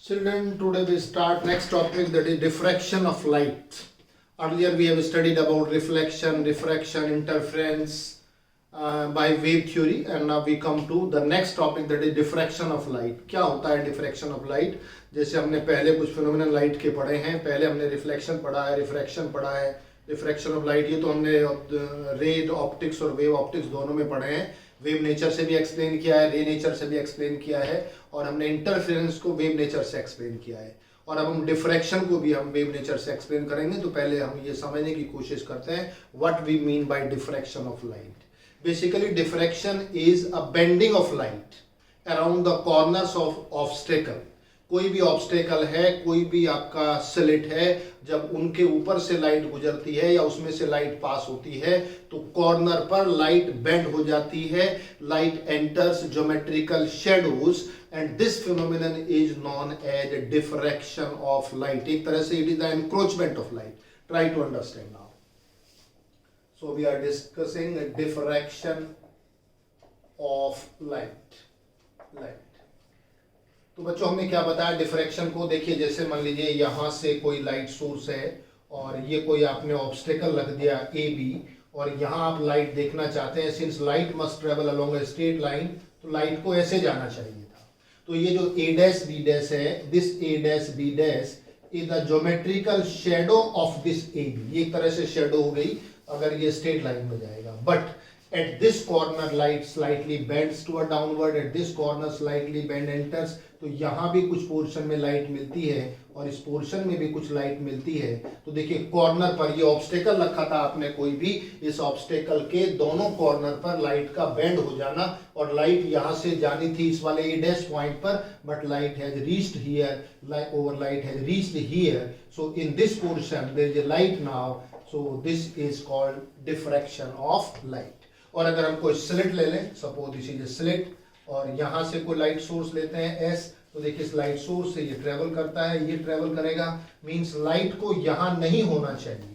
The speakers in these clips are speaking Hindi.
Children, today we start next topic, that is diffraction of light. Earlier we have studied about reflection, diffraction, interference by wave theory, and now we come to the next topic, that is diffraction of light. क्या होता है diffraction of light? जैसे हमने पहले कुछ फिनोमिनल लाइट के पढ़े हैं, पहले हमने रिफ्लेक्शन पढ़ा है, रिफ्रैक्शन पढ़ा है, रिफ्रैक्शन ऑफ लाइट, ये तो हमने रे ऑप्टिक्स और वेव ऑप्टिक्स दोनों में पढ़े हैं. वेव नेचर से भी एक्सप्लेन किया है, रे नेचर से भी एक्सप्लेन किया है, और हमने इंटरफेरेंस को वेव नेचर से एक्सप्लेन किया है, और अब हम डिफ्रैक्शन को भी हम वेव नेचर से एक्सप्लेन करेंगे. तो पहले हम ये समझने की कोशिश करते हैं what we mean by diffraction of light. Basically diffraction is a bending of light around the corners of obstacle. कोई भी ऑब्स्टेकल है, कोई भी आपका स्लिट है, जब उनके ऊपर से लाइट गुजरती है या उसमें से लाइट पास होती है तो कॉर्नर पर लाइट बेंड हो जाती है, light enters geometrical shadows, and this phenomenon is known as diffraction of light. एक तरह से it is the encroachment of light. Try to understand now. So we are discussing diffraction of light. तो बच्चों हमने क्या बताया डिफ्रैक्शन को. देखिए जैसे मान लीजिए यहाँ से कोई लाइट सोर्स है और ये कोई आपने ऑब्स्टेकल रख दिया ए बी, और यहाँ आप लाइट देखना चाहते हैं. Since light must travel along a straight line, तो लाइट को ऐसे जाना चाहिए था. तो ये जो ए डैश बी डैश है, this A dash B dash is the geometrical shadow of this A B. ये एक तरह से शेडो हो गई अगर ये स्ट्रेट लाइन में जाएगा. But at this corner light slightly bends toward downward, at this corner slightly bend enters. तो यहाँ भी कुछ पोर्शन में लाइट मिलती है और इस पोर्शन में भी कुछ लाइट मिलती है. तो देखिए कॉर्नर पर ये ऑब्स्टेकल रखा था आपने कोई भी, इस ऑब्स्टेकल के दोनों कॉर्नर पर लाइट का बेंड हो जाना, और लाइट यहाँ से जानी थी इस वाले ए डैश पॉइंट पर, but light has reached here, light has reached here. So in this portion there is a light now. So this is called diffraction of light. और अगर हम कोई स्लिट ले लें, सपोज दिस इज स्लिट, और यहाँ से कोई लाइट सोर्स लेते हैं एस, तो देखिए इस लाइट सोर्स से ये ट्रेवल करता है, ये ट्रेवल करेगा, मींस लाइट को यहाँ नहीं होना चाहिए.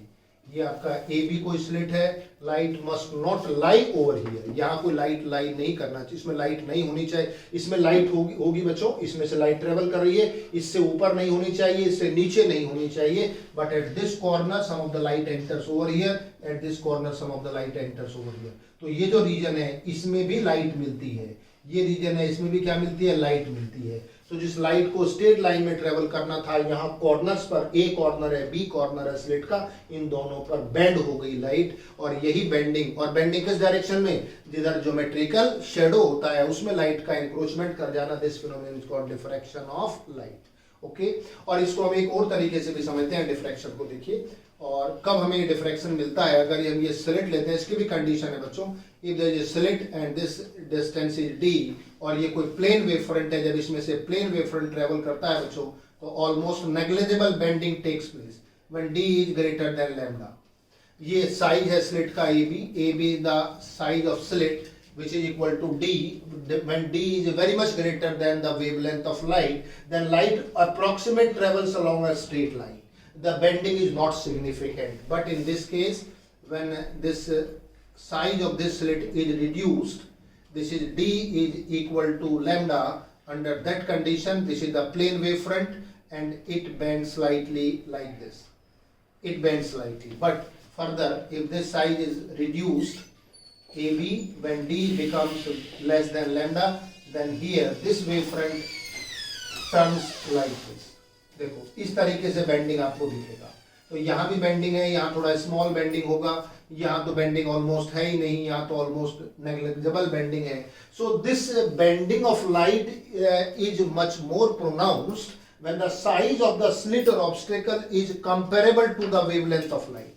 ये आपका ए बी कोई स्लिट है, light must not lie over here. यहाँ कोई लाइट लाई नहीं करना चाहिए, इसमें लाइट नहीं होनी चाहिए. इसमें लाइट होगी बच्चों, इसमें से लाइट ट्रेवल कर रही है, इससे ऊपर नहीं होनी चाहिए, इससे नीचे नहीं होनी चाहिए. But at this corner some of the light enters over here, at this corner some of the light enters over here. तो ये जो रीजन है इसमें भी लाइट मिलती है, ये रीजन है इसमें भी क्या मिलती है, लाइट मिलती है. तो जिस लाइट को स्ट्रेट लाइन में ट्रेवल करना था, यहाँ कॉर्नर्स पर, ए कॉर्नर है, बी कॉर्नर है स्लिट का, इन दोनों पर बेंड हो गई लाइट. और यही बेंडिंग, और बेंडिंग किस डायरेक्शन में, जिधर ज्योमेट्रिकल शेडो होता है उसमें लाइट का एंक्रोचमेंट कर जाना. This phenomenon is called diffraction of light. Okay, और इसको हम एक और तरीके से भी समझते हैं डिफ्रैक्शन को. देखिए और कब हमें ये डिफ्रैक्शन मिलता है, अगर हम ये स्लिट लेते हैं, इसकी भी कंडीशन है बच्चों. If there is a slit and this distance is D, और ये कोई प्लेन वेव फ्रंट है, जब इसमें से प्लेन वेव फ्रंट ट्रेवल करता है बच्चों, तो almost negligible bending takes place when D is greater than lambda. ये साइज है स्लिट का A B the size of slit which is equal to d. When d is very much greater than the wavelength of light, then light approximate travels along a straight line. The bending is not significant. But in this case, when this size of this slit is reduced, this is d is equal to lambda. Under that condition, this is the plane wavefront, and it bends slightly like this. It bends slightly. But further, if this size is reduced, AB, when D becomes less than lambda, then here this wavefront turns like this. देखो इस तरीके से बेंडिंग आपको दिखेगा. तो यहाँ भी बेंडिंग है, यहाँ थोड़ा स्मॉल बेंडिंग होगा, यहाँ तो बेंडिंग ऑलमोस्ट है ही नहीं, यहाँ तो ऑलमोस्ट नेग्लिजिबल बेंडिंग है. So this bending of light is much more pronounced when the size of the slit और obstacle is comparable to the wavelength of light.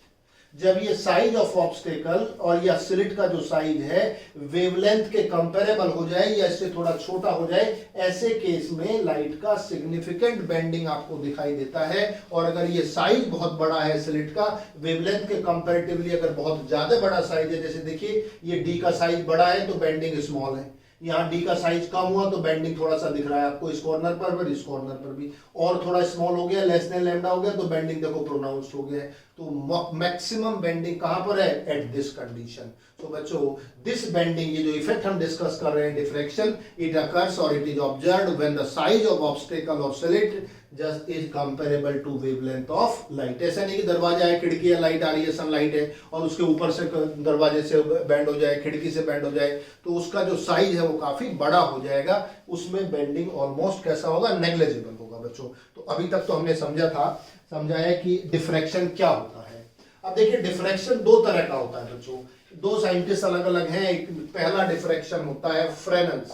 जब ये साइज ऑफ ऑब्स्टेकल और या स्लिट का जो साइज है वेवलेंथ के कंपेरेबल हो जाए या इससे थोड़ा छोटा हो जाए, ऐसे केस में लाइट का सिग्निफिकेंट बेंडिंग आपको दिखाई देता है. और अगर ये साइज बहुत बड़ा है स्लिट का, वेवलेंथ के कंपैरेटिवली अगर बहुत ज्यादा बड़ा साइज है, जैसे देखिए ये डी का साइज बड़ा है तो बेंडिंग स्मॉल है, यहाँ डी का साइज कम हुआ तो बेंडिंग थोड़ा सा दिख रहा है आपको इस कॉर्नर पर इस कॉर्नर पर भी, और थोड़ा स्मॉल हो गया, लेस देन लैम्डा हो गया, तो बेंडिंग देखो प्रोनाउंस्ड हो गया है. तो मैक्सिमम बेंडिंग कहां पर है, एट दिस कंडीशन. तो बच्चों दिस बेंडिंग, ये जो इफेक्ट हम डिस्कस कर रहे हैं डिफ्रैक्शन, इट अकर्स और it is observed when the size of obstacle और slit just is comparable to wavelength of light. ऐसा नहीं कि दरवाजा है, खिड़की है, लाइट आ रही है, सनलाइट है और उसके ऊपर से दरवाजे से बेंड हो जाए, खिड़की से बेंड हो जाए, तो उसका जो साइज है वो काफी बड़ा हो जाएगा, उसमें बेंडिंग ऑलमोस्ट कैसा होगा, नेग्लिजिबल होगा बच्चों। तो अभी तक तो हमने समझा है कि डिफ्रैक्शन क्या होता है। अब देखिए डिफ्रैक्शन दो तरह का होता है बच्चों, दो साइंटिस्ट अलग अलग हैं। एक पहला डिफ्रैक्शन होता है फ्रेनेल्स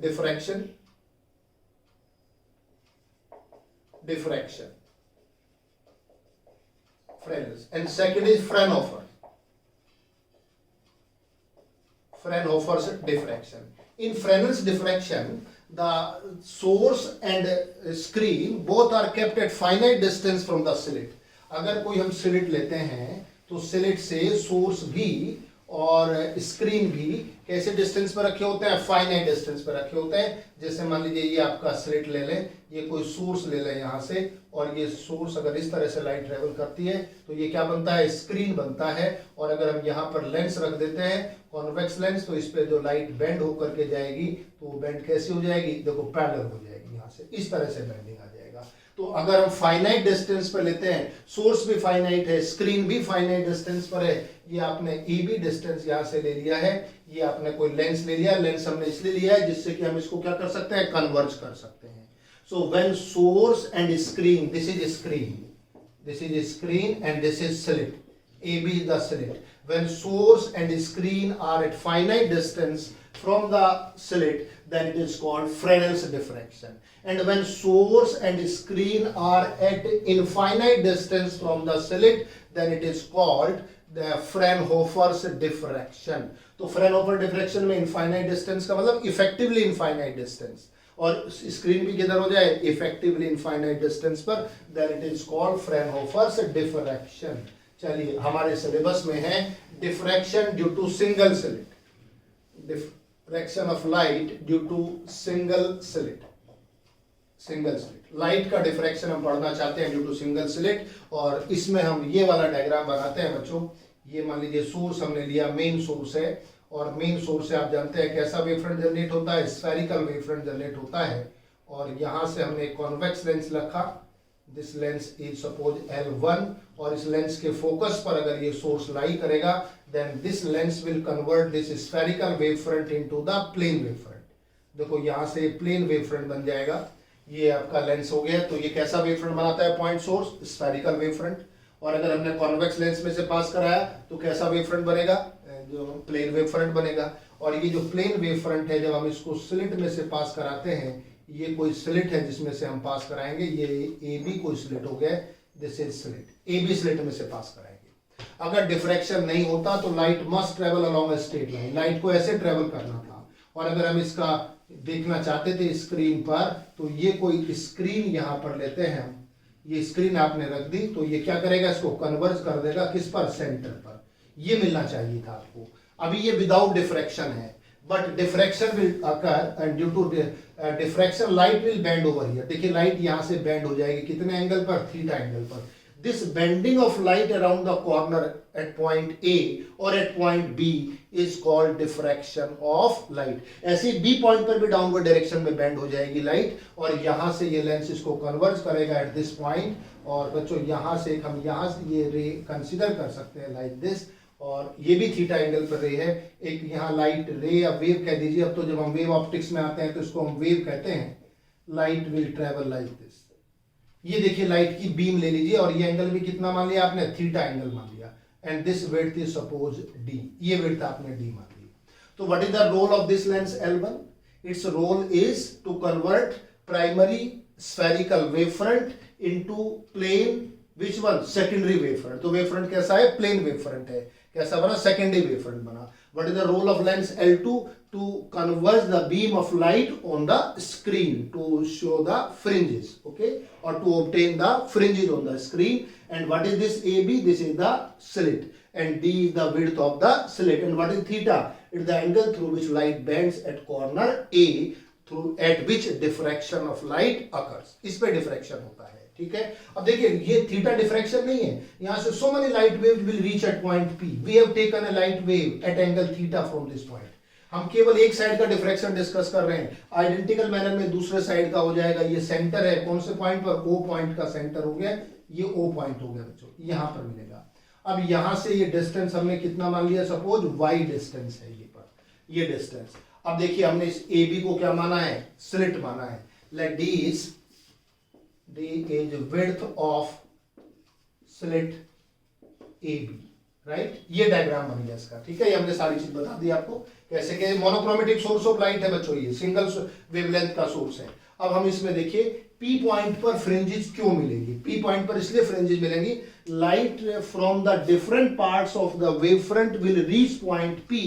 diffraction, Fresnel's, and second is Fraunhofer's diffraction. In Fresnel's diffraction, the source and screen both are kept at finite distance from the slit. अगर कोई हम स्लिट लेते हैं तो स्लिट से सोर्स भी और स्क्रीन भी कैसे डिस्टेंस पर रखे होते हैं, फाइनाइट डिस्टेंस पर रखे होते हैं। जैसे मान लीजिए ये आपका स्लिट ले लें, ये कोई सोर्स ले लें यहाँ से, और ये सोर्स अगर इस तरह से लाइट ट्रेवल करती है तो ये क्या बनता है, स्क्रीन बनता है। और अगर हम यहाँ पर लेंस रख देते हैं, कॉन्वेक्स लेंस, तो इस पे जो लाइट बेंड होकर के जाएगी तो वो बेंड कैसी हो जाएगी, देखो पैरेलल हो जाएगी, यहाँ से इस तरह से बेंडिंग आ जाएगा। तो अगर हम फाइनाइट डिस्टेंस पर लेते हैं, सोर्स भी फाइनाइट है, स्क्रीन भी फाइनाइट डिस्टेंस पर है, ये आपने ई डिस्टेंस यहाँ से ले लिया है, ये आपने कोई लेंस ले लिया, लेंस हमने इसलिए लिया है जिससे कि हम इसको क्या कर सकते हैं, कन्वर्ज कर सकते हैं। So when source and screen, this is screen and this is slit, AB is the slit. When source and screen are at finite distance from the slit, then it is called Fresnel's diffraction. And when source and screen are at infinite distance from the slit, then it is called the Fraunhofer's diffraction. तो Fraunhofer diffraction में infinite distance का मतलब effectively infinite distance, और स्क्रीन भी किधर हो जाए, इफेक्टिवली इनफाइनाइट डिस्टेंस पर, then it is called Fraunhofer's diffraction. चलिए हमारे सिलेबस में है diffraction due to single slit, diffraction of light due to single slit. Light का डिफ्रैक्शन हम पढ़ना चाहते हैं ड्यू टू सिंगल स्लिट, और इसमें हम ये वाला डायग्राम बनाते हैं बच्चों। ये मान लीजिए सोर्स हमने लिया, मेन सोर्स है, और मेन सोर्स से आप जानते हैं कैसा वेवफ्रंट जनरेट होता है, स्फेरिकल वेवफ्रंट जनरेट होता है। और यहाँ से हमने कॉन्वेक्स लेंस रखा, this lens is suppose L1, और इस लेंस के फोकस पर अगर ये सोर्स लाई करेगा, then this lens will convert this spherical wavefront into the plane wavefront. देखो यहाँ से प्लेन वेवफ्रंट बन जाएगा, ये आपका लेंस हो गया। तो ये कैसा वेवफ्रंट बनाता है, पॉइंट सोर्स, स्फेरिकल वेवफ्रंट। और अगर हमने कॉन्वेक्स लेंस में से पास कराया तो कैसा वेवफ्रंट बनेगा, जो प्लेन वेवफ्रंट बनेगा। और ये जो प्लेन वेवफ्रंट है, जब हम इसको स्लिट में से पास कराते हैं, ये कोई स्लिट है जिसमें से हम पास कराएंगे, ये AB कोई स्लिट हो गया, this is slit, AB slit में से पास कराएंगे। अगर डिफ्रैक्शन नहीं होता तो light must travel along a straight line, light को ऐसे ट्रेवल करना था। और अगर हम इसका देखना चाहते थे स्क्रीन पर, तो ये कोई स्क्रीन यहाँ पर लेते हैं, ये स्क्रीन आपने रख दी, तो ये क्या करेगा, इसको कन्वर्ज कर देगा किस पर, सेंटर पर। ये मिलना चाहिए था आपको। अभी ये विदाउट डिफ्रैक्शन है, but diffraction will occur, and due to diffraction light will bend over here. देखिए लाइट यहाँ से बेंड हो जाएगी, कितने एंगल पर, थीटा एंगल पर। This bending of light around the corner at point A और at point B is called diffraction of light. ऐसे B पॉइंट पर भी डाउनवर्ड डायरेक्शन में बेंड हो जाएगी लाइट, और यहाँ से ये लेंस इसको कन्वर्ज करेगा एट दिस पॉइंट। और बच्चों यहाँ से हम यहाँ से ये रे कंसिडर कर सकते हैं लाइक दिस, और ये भी थीटा एंगल पर रे है। एक यहाँ लाइट रे या वेव कह दीजिए, अब तो जब हम वेव ऑप्टिक्स में आते हैं तो इसको हम वेव कहते हैं। Light will travel like this, ये देखिए लाइट की बीम ले लीजिए, और ये एंगल भी कितना मान लिया आपने, थीटा एंगल मान लिया, and this width is suppose D, ये विड्थ आपने D मान ली। तो what is the role of this lens L1? Its role is to convert primary spherical wavefront into plane, which one, secondary wavefront. तो वेवफ्रंट कैसा है, प्लेन वेवफ्रंट है, कैसा बना, सेकेंडरी वेवफ्रंट बना। What is the role of lens L2? To converge the beam of light on the screen to show the fringes, okay, or to obtain the fringes on the screen. And what is this AB? This is the slit, and D is the width of the slit. And what is theta? It's the angle through which light bends at corner A, through at which diffraction of light occurs. इस पे diffraction होता है, ठीक है। अब देखिए ये थीटा डिफ्रैक्शन नहीं है, यहां से so many light waves will reach at point P, we have taken a light wave at angle theta from this point. हम केवल एक साइड का डिफ्रैक्शन डिस्कस कर रहे हैं, आइडेंटिकल मैनर में दूसरे साइड का हो जाएगा। ये सेंटर है कौन से पॉइंट पर, ओ पॉइंट का सेंटर हो गया, ये ओ पॉइंट हो गया बच्चों, यहां पर मिलेगा। अब यहां से ये डिस्टेंस हमने कितना मान लिया, सपोज वाई डिस्टेंस है ये पर, ये डिस्टेंस। अब देखिए हमने इस ए बी को क्या माना है, स्लिट माना है। Let D is width of slit A B, right. ये डायग्राम बन गया इसका, ठीक है। ये हमने सारी चीज बता दी आपको कैसे के मोनोक्रोमेटिक सोर्स ऑफ लाइट है बच्चों, ये सिंगल वेवलेंथ का सोर्स है। अब हम इसमें देखिए पी पॉइंट पर फ्रिंजेस क्यों मिलेगी, पी पॉइंट पर इसलिए फ्रिंजेस मिलेंगी, light from the different parts of the wave front will reach point P,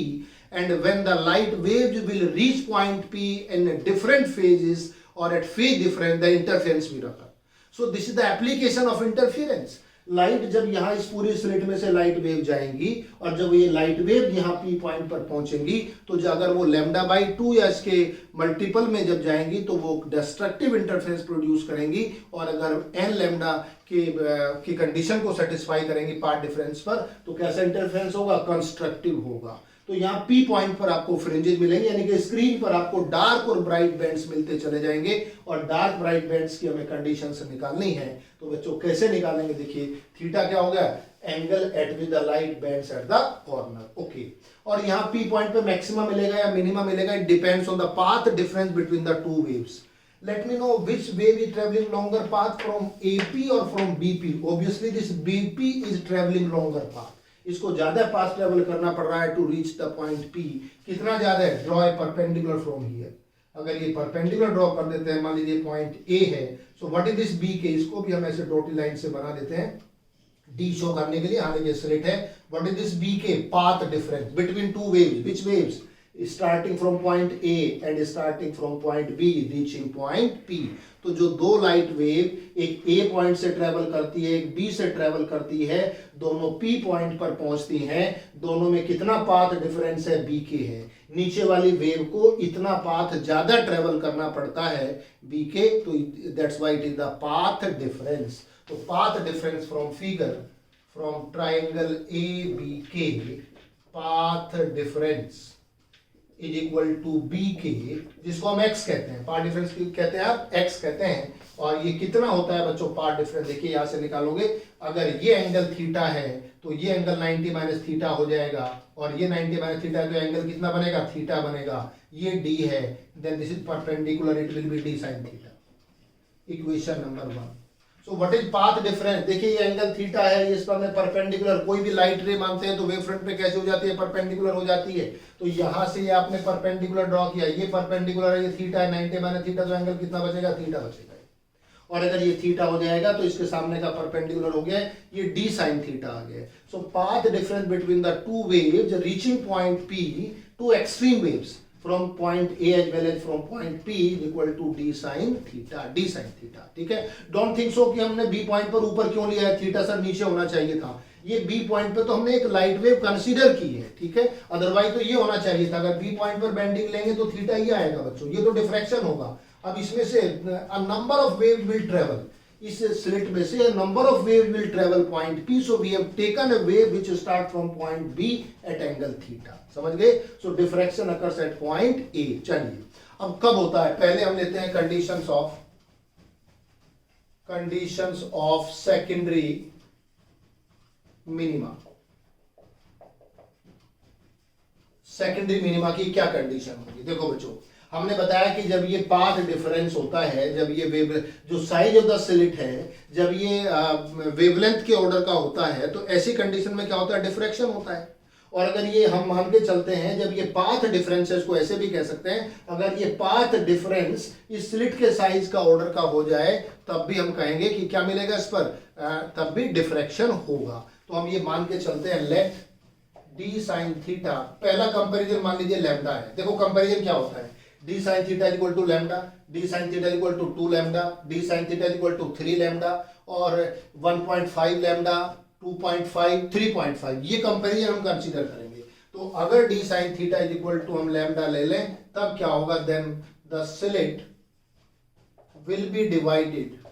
and when the light waves will reach point P in different phases or at phase difference, the interference will occur. So this is the application of interference. Light जब यहां इस पूरी स्लिट में से लाइट वेव जाएंगी और जब ये लाइट वेव यहां पी पॉइंट पर पहुंचेंगी तो अगर वो लैम्डा बाई 2 या इसके मल्टीपल में जब जाएंगी तो वो डिस्ट्रक्टिव इंटरफेरेंस प्रोड्यूस करेंगी, और अगर एन लैम्डा की कंडीशन को सेटिस्फाई करेंगी पार्ट डिफरेंस पर तो कैसा इंटरफेरेंस होगा, कंस्ट्रक्टिव होगा। तो यहाँ पी पॉइंट पर आपको फ्रिंजेस मिलेंगे, यानी कि स्क्रीन पर आपको डार्क और ब्राइट बैंड्स मिलते चले जाएंगे, और डार्क ब्राइट बैंड्स की हमें कंडीशन से निकालनी है। तो बच्चों कैसे निकालेंगे, देखिए थीटा क्या हो गया, angle at with the light bends at the corner, okay. और यहाँ पी पॉइंट पे मैक्सिमा मिलेगा या मिनिमा मिलेगा, it depends on the path difference between the two waves. Let me know which wave is traveling longer path from AP or from BP. Obviously this BP is traveling longer path. इसको ज्यादा पास ट्रेवल करना पड़ रहा है to reach the point P. कितना ज्यादा है, draw a perpendicular from here. अगर ये परपेंडिकुलर ड्रॉ कर देते हैं, मान लीजिए पॉइंट ए है, so what is this B K, इसको भी हम ऐसे डॉटेड लाइन से बना देते हैं डी शो करने के लिए। हाँ ये स्लिट है, what is this B K, path difference between two waves, which waves, starting from point A and starting from point be reaching point P. तो जो दो लाइट वेव एक ए पॉइंट से ट्रेवल करती है, एक बी से ट्रेवल करती है, दोनों पी पॉइंट पर पहुंचती हैं, दोनों में कितना पाथ डिफरेंस है, बी के है। नीचे वाली वेव को इतना पाथ ज्यादा ट्रेवल करना पड़ता है बी के, तो that's why it is the path difference. तो path difference from figure from triangle A B K, path difference is equal to B K, जिसको हम एक्स कहते हैं, पार्ट डिफरेंस कहते हैं आप, एक्स कहते हैं। और ये कितना होता है बच्चों पार्ट डिफरेंस, देखिए यहां से निकालोगे, अगर ये एंगल थीटा है तो ये एंगल 90 माइनस थीटा हो जाएगा, और ये 90 माइनस थीटा तो एंगल कितना बनेगा, थीटा बनेगा। ये डी है, then this is perpendicular, it will be D sine theta. Equation number 1। So what is path difference, देखिए ये एंगल थीटा है, इस पर हमें परपेंडिकुलर, कोई भी लाइट रे मानते हैं तो वेव फ्रंट पे कैसे हो जाती है, परपेंडिकुलर हो जाती है। तो यहां से ये आपने परपेंडिकुलर ड्रॉ किया, ये परपेंडिकुलर है, ये थीटा है, 90 माइनस थीटा, तो एंगल कितना बचेगा, थीटा बचेगा। और अगर ये थीटा हो जाएगा तो इसके सामने का परपेंडिकुलर हो गया, ये डी साइन थीटा आ गया। So path difference between the two waves reaching point P, two extreme waves from point A as well as from point P is equal to d sin theta, d sin theta, ठीक है। Don't think so कि हमने B पॉइंट पर ऊपर क्यों लिया है, थीटा सर नीचे होना चाहिए था। ये B पॉइंट पे तो हमने एक लाइट वेव कंसीडर की है, ठीक है, अदरवाइज तो ये होना चाहिए था। अगर B पॉइंट पर बेंडिंग लेंगे तो थीटा ये आएगा बच्चों, ये तो डिफ्रैक्शन होगा। अब इसमें से a number of wave will travel, इस स्लिट में से number of wave will travel point P, so we have taken a wave which start from point B at angle theta, समझ गए। So diffraction occurs at point A। चलिए अब कब होता है, पहले हम लेते हैं conditions of secondary minima. Secondary minima की क्या कंडीशन होगी, देखो बच्चों हमने बताया कि जब ये पाथ डिफरेंस होता है, जब ये वेव जो साइज ऑफ द स्लिट है, जब ये वेवलेंथ के ऑर्डर का होता है, तो ऐसी कंडीशन में क्या होता है, डिफ्रैक्शन होता है। और अगर ये हम मान के चलते हैं, जब ये पाथ डिफरेंस है, इसको ऐसे भी कह सकते हैं, अगर ये पाथ डिफरेंस इस स्लिट के साइज का ऑर्डर का हो जाए, तब भी हम कहेंगे कि क्या मिलेगा इस पर, तब भी डिफ्रैक्शन होगा। तो हम ये मान के चलते हैं, लेट डी साइन थीटा, पहला कंपैरिजन मान लीजिए लैम्डा है। देखो कंपैरिजन क्या होता है, D sine theta equal to lambda, D sine theta equal to 2 lambda, D sine theta equal to 3 lambda, और 1.5 लैम्डा, 2.5, 3.5, ये कंपैरिजन हम कंसीडर करेंगे। तो अगर D sine theta is equal to हम लैम्डा ले लें, तब क्या होगा, then the slit will be divided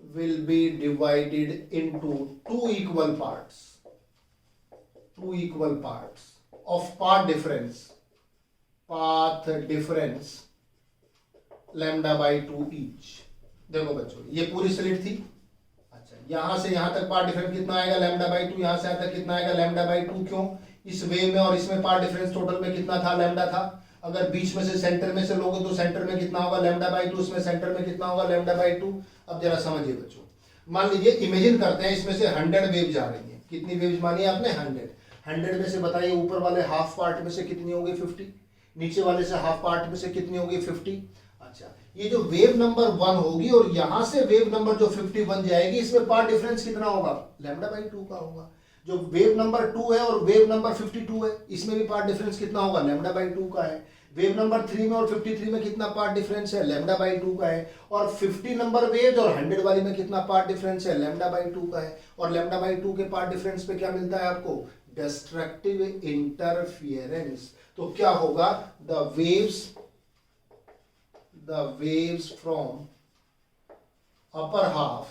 will be divided into two equal parts of path difference lambda by 2 each। देखो बच्चों ये पूरी स्लिट थी। अच्छा यहां से यहां तक पाथ डिफरेंस कितना आएगा लैम्डा बाई 2, यहां से यहां तक कितना आएगा लैम्डा बाई 2। क्यों? इस वेव में और इसमें पाथ डिफरेंस टोटल में कितना था लैम्डा था। अगर बीच में से सेंटर में से लोगे तो सेंटर में कितना होगा लैम्डा बाई 2, इसमें सेंटर में कितना होगा लैम्डा बाई 2। अब जरा समझिए बच्चों, मान लीजिए इमेजिन करते हैं इसमें से 100 वेव जा रही है। कितनी वेव्स मानी आपने 100 में से बताइए ऊपर वाले हाफ पार्ट में से कितनी होगी 50, नीचे वाले से हाफ पार्ट में से कितनी होगी 50। अच्छा ये जो वेव नंबर 1 होगी और यहां से वेव नंबर जो 51 जाएगी इसमें पार्ट डिफरेंस कितना होगा लैम्डा बाई 2 का होगा। जो वेव नंबर 2 है और वेव नंबर 52 है इसमें भी पार्ट डिफरेंस कितना होगा लैम्डा बाई 2 का है। वेव नंबर 3 में और 53 में कितना पार्ट डिफरेंस है लैम्डा बाई 2 का है। और 50 नंबर वेव और 100 वाली में कितना पार्ट डिफरेंस है लैम्डा बाई 2 का है। और लैम्डा बाई 2 के पार्ट डिफरेंस पे क्या मिलता है आपको डिस्ट्रक्टिव इंटरफियरेंस। तो क्या होगा the waves from upper half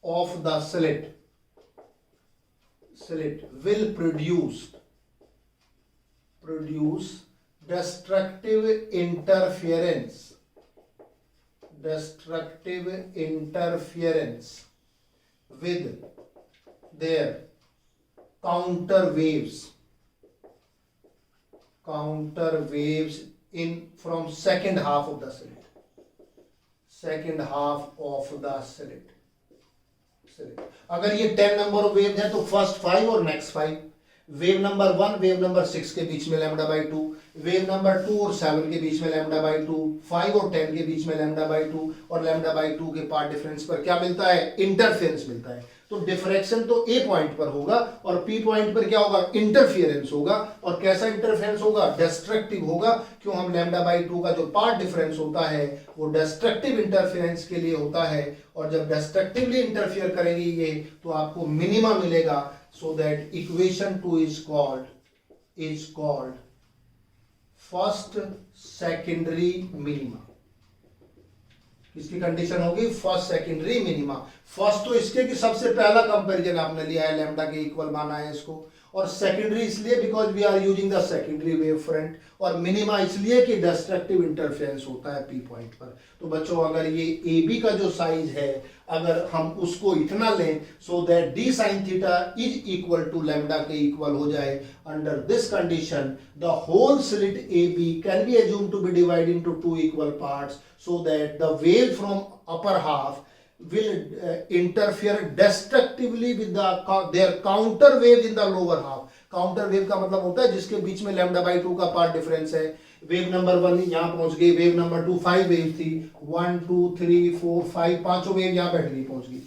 of the slit will produce destructive interference with their counter waves in from second half of the slit। अगर ये 10 नंबर ऑफ वेव है तो फर्स्ट 5 और next 5, wave number 1 wave number 6 के बीच में लैम्डा बाई 2, वेव नंबर 2 और 7 के बीच में लैम्डा बाई 2, 5 और 10 के बीच में लैम्डा बाई 2 और लैम्डा बाई 2 के पार्ट डिफरेंस पर क्या मिलता है इंटरफेरेंस मिलता है। तो डिफ्रैक्शन तो ए पॉइंट पर होगा और पी पॉइंट पर क्या होगा इंटरफियरेंस होगा। और कैसा इंटरफेरेंस होगा डिस्ट्रक्टिव होगा। क्यों? हम लैम्डा बाई 2 का जो पार्ट डिफरेंस होता है वो डिस्ट्रक्टिव इंटरफेरेंस के लिए होता है। और जब डिस्ट्रक्टिवली इंटरफियर करेंगे ये तो आपको मिनिमा मिलेगा। So that equation 2 is called first secondary minima. इसकी कंडीशन होगी फर्स्ट सेकेंडरी मिनिमा। फर्स्ट तो इसके कि सबसे पहला कंपैरिजन आपने लिया है लैम्डा के इक्वल माना है इसको। और सेकेंडरी इसलिए because we are using the secondary wave front. और मिनिमा इसलिए कि डिस्ट्रक्टिव इंटरफेरेंस होता है पी पॉइंट पर। तो बच्चों अगर ये ए बी का जो साइज है अगर हम उसको इतना लें so that D sine theta is equal to lambda के इक्वल हो जाए, under this condition the whole slit A B can be assumed to be divided into 2 equal parts so that the wave from upper half will interfere destructively with their counter wave in the lower half। Counter wave का मतलब होता है जिसके बीच में लैम्डा बाई 2 का पार्ट डिफरेंस है। वेव नंबर 1 यहां पहुंच गई, वेव नंबर 2 5 वेव थी 1 2 3 4 5 पांचों वेव यहां बैठ गई पहुंच गई।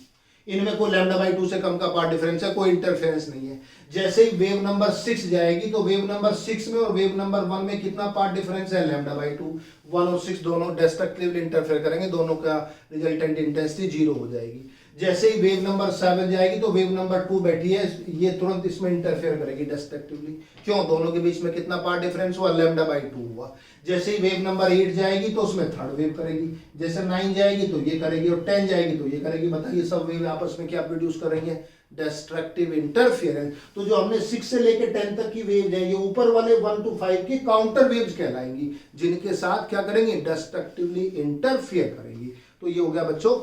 इनमें कोई लैम्डा बाई 2 से कम का पार्ट डिफरेंस है, कोई इंटरफेरेंस नहीं है। जैसे ही वेव नंबर 6 जाएगी तो वेव नंबर 6 में और वेव नंबर 1 में कितना पार्ट डिफरेंस है लैम्डा बाई 2। 1 और 6 दोनों डिस्ट्रक्टिवली इंटरफेयर करेंगे, दोनों का रिजल्टेंट इंटेंसिटी 0 हो जाएगी। जैसे ही वेव नंबर 7 जाएगी तो वेव नंबर 2 बैठी है, ये तुरंत इसमें इंटरफेयर करेगी डिस्ट्रक्टिवली। क्यों? दोनों के बीच में कितना पार्ट डिफरेंस हुआ लैम्डा बाई 2 हुआ। जैसे ही वेव नंबर 8 जाएगी तो उसमें थर्ड वेव करेगी, जैसे 9 जाएगी तो ये करेगी और 10 जाएगी तो ये करेगी। बताइए सब वेव आपस में क्या प्रोड्यूस करेंगे डिस्ट्रक्टिव इंटरफेरेंस। तो जो हमने 6 से लेकर 10 तक की वेव है ये ऊपर वाले 1 to 5 की काउंटर वेव्स कहलाएंगी, जिनके साथ क्या करेंगे डिस्ट्रक्टिवली इंटरफेयर करेंगी। तो ये हो गया बच्चों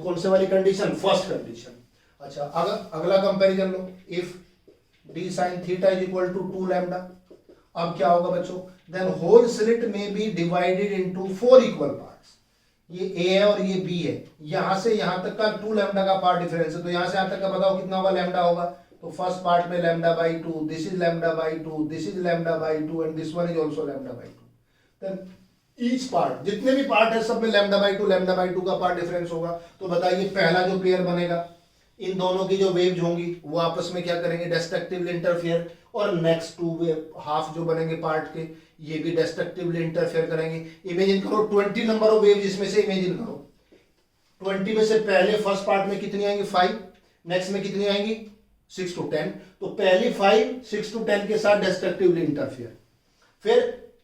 कौन से वाली कंडीशन फर्स्ट कंडीशन। अच्छा अगला कंपैरिजन लो, if D sine theta is equal to 2 lambda. अब क्या होगा बच्चों देन होल स्लिट में be divided into 4 equal parts. ये ए है और ये बी है, यहां से यहां तक का 2 लैम्डा का पार्ट डिफरेंस है। तो यहां से यहां तक का बताओ कितना होगा लैम्डा होगा। तो फर्स्ट पार्ट में lambda by 2, this is lambda by 2, this is lambda by 2 and this one is also lambda by 2। Then each part जितने भी पार्ट है सब में लैम्डा बाई 2 का पार्ट डिफरेंस होगा। तो बताइए पहला जो पेयर बनेगा इन दोनों की जो वेव्स होंगी वो आपस में क्या करेंगे डिस्ट्रक्टिवली इंटरफेयर। और नेक्स्ट 2 वेव हाफ जो बनेंगे पार्ट के ये भी डिस्ट्रक्टिवली इंटरफेयर करेंगे। इमेजिन करो 20 नंबर ऑफ वेव, जिसमें से इमेजिन करो 20 में से पहले फर्स्ट पार्ट में कितनी आएंगी 5, नेक्स्ट में कितनी आएंगी 6 to 10। तो पहली 5 6 to 10 के साथ डिस्ट्रक्टिवली इंटरफेयर, फिर